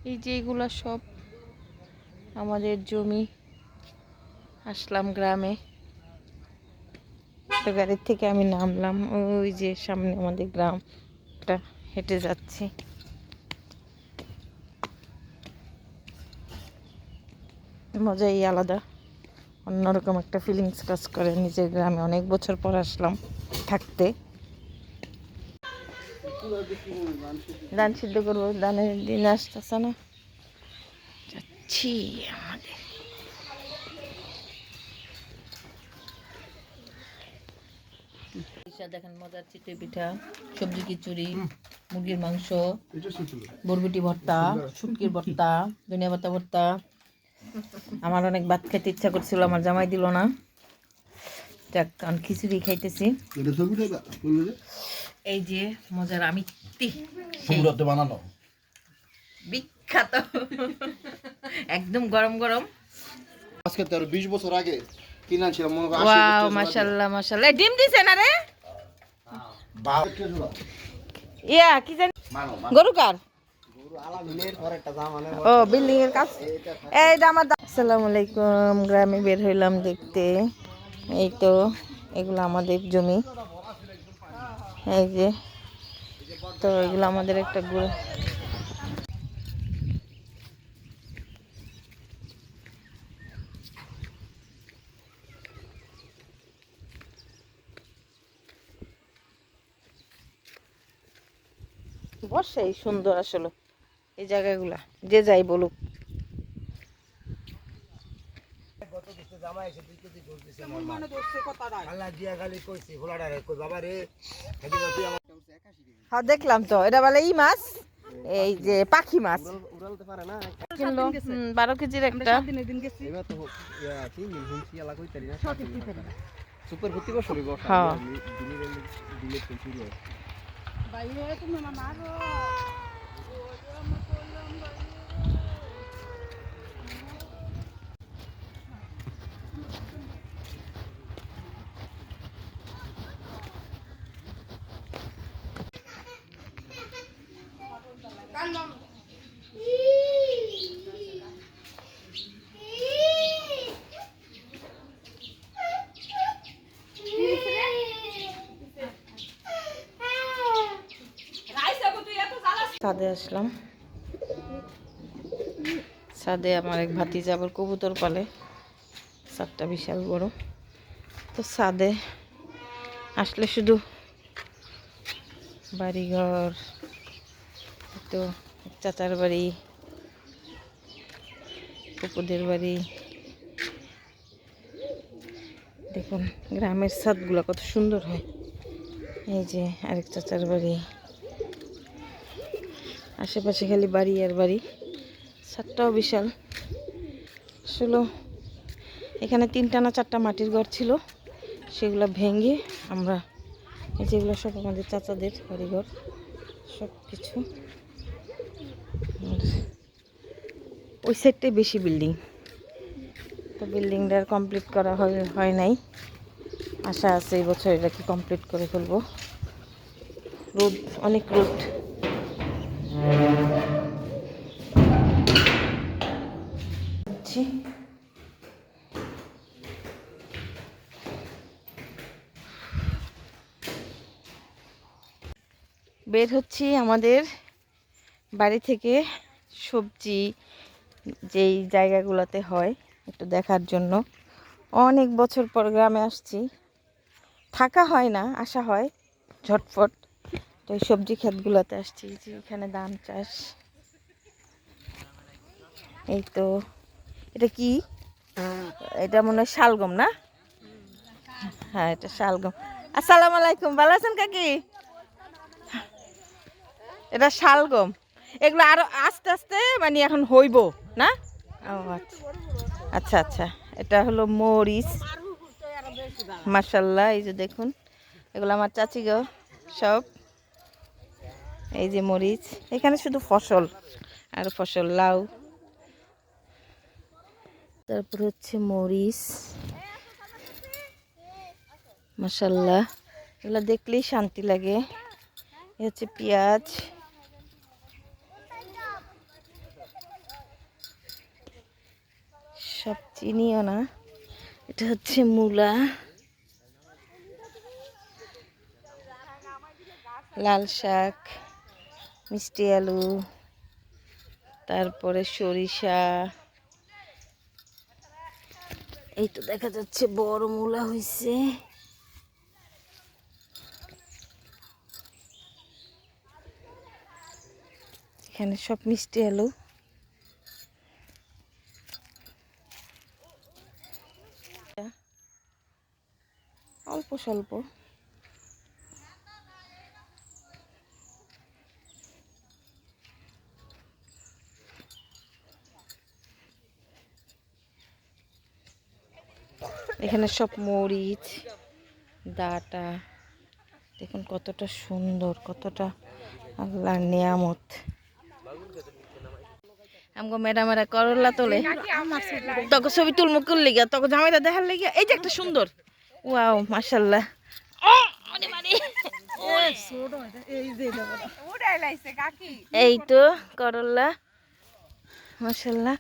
এই যে এগুলা সব আমাদের জমি। আসলাম গ্রামে, তো গাড়ির থেকে আমি নামলাম। ওই যে সামনে আমাদের গ্রামটা, হেঁটে যাচ্ছি। মজাই আলাদা, অন্যরকম একটা ফিলিংস কাজ করে। নিজের গ্রামে অনেক বছর পর আসলাম থাকতে। ধান সিদ্ধ করবো, ধানের দিন আসতেছে না, যাচ্ছি আমাদের। দেখেন মজার চিতই পিঠা, সবজি খিচুড়ি, মুরগির মাংস, বরবটি ভর্তা, শুটকির ভর্তা, ধনিয়া পাতা ভর্তা। আমার অনেক ভাত খেতে ইচ্ছা করছিল, আমার জামাই দিল না। যাক, কারণ খিচুড়ি খাইতেছি। এই যে মজার আমিত্তি বানানো বিখ্যাত, একদম গরম গরম। আজকে তো 20 বছর আগে কিনেছিলাম মনে করো। ওয়াও, মাশাআল্লাহ মাশাআল্লাহ। ডিম দিছে না রে? ইয়া কি জানি, গরু কার? ও, বিল্ডিং এর কাজ। এইটা আমার। আসসালামু আলাইকুম। গ্রামে বের হইলাম দেখতে। এই তো এগুলো আমাদের জমি। এই যে, তো এগুলো আমাদের একটা গুড়। বর্ষাই সুন্দর আসলে এই জায়গাগুলা, যে যাই বলুক। হ্যাঁ, দেখলাম তো, এটা বলে ই মাছ, এই যে পাখি মাছ কিনলো 12 কেজির একটা। হ্যাঁ, ছাদে আসলাম। ছাদে আমার এক ভাতিজা আবার কবুতর পালে, ছাদটা বিশাল বড়। তো ছাদে আসলে শুধু বাড়িঘর, তো চাচার বাড়ি, পুকুদের বাড়ি। দেখুন গ্রামের ছাদগুলো কত সুন্দর হয়। এই যে আরেক চাচার বাড়ি, আশেপাশে খালি বাড়ি আর বাড়ি। ছাদটাও বিশাল। আসলে এখানে 3টা না 4টা মাটির ঘর ছিল, সেগুলো ভেঙে আমরা, এই যেগুলো সব আমাদের চাচাদের বাড়িঘর, সব কিছু। ওই সাইডটাই বেশি বিল্ডিং, তো বিল্ডিংটা কমপ্লিট করা হয় নাই। আশা আছে এই বছর এটা কি কমপ্লিট করে ফেলবো। রোদ, অনেক রোদ। বের হচ্ছি আমাদের বাড়ি থেকে সবজি যেই জায়গাগুলোতে হয় একটু দেখার জন্য। অনেক বছর পর গ্রামে আসছি, থাকা হয় না, আসা হয় ঝটফট। তো এই সবজি ক্ষেতগুলোতে আসছি, যে এখানে ধান চাষ। এই তো, এটা কি? এটা মনে হয় শালগম না? হ্যাঁ, এটা শালগম। আসসালামু আলাইকুম, ভালো আছেন কাকি? এটা শালগম। এগুলো আরো আস্তে আস্তে মানে এখন হইব না? ও আচ্ছা আচ্ছা আচ্ছা। এটা হলো মরিচ, মাশাল্লাহ। এই যে দেখুন, এগুলো আমার চাচি গো সব। এই যে মরিচ, এখানে শুধু ফসল আর ফসল, লাউ, তারপর হচ্ছে মরিচ, মাশাল্লাহ। এগুলো দেখলেই শান্তি লাগে। এ হচ্ছে পেঁয়াজ, সব চিনিও না। এটা হচ্ছে মূলা, লাল শাক, মিষ্টি আলু, তারপরে সরিষা। এই তো দেখা যাচ্ছে বড় মূলা হয়েছে। এখানে সব মিষ্টি আলু। অল্প স্বল্প। এখানে সব মরিচ, ডাঁটা। দেখুন কতটা সুন্দর, কতটা আল্লাহর নিয়ামত। আমগো ম্যাডামেরা করলা তোলে, তোকে ছবি তুলমুক করলে গিয়া, তোকে জামাইটা দেখার লেগে। এই যে একটা সুন্দর, ওয়াও মাশাআল্লাহ। এই তো করলা, মাশাআল্লাহ।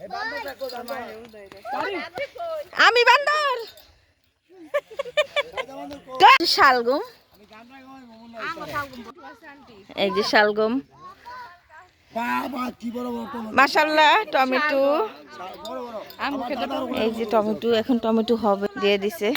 আমি বান্দর। শালগম, এই যে শালগম, মাশাআল্লাহ। টমেটো, এই যে টমেটো, এখন টমেটো হবে, দিয়ে দিছে।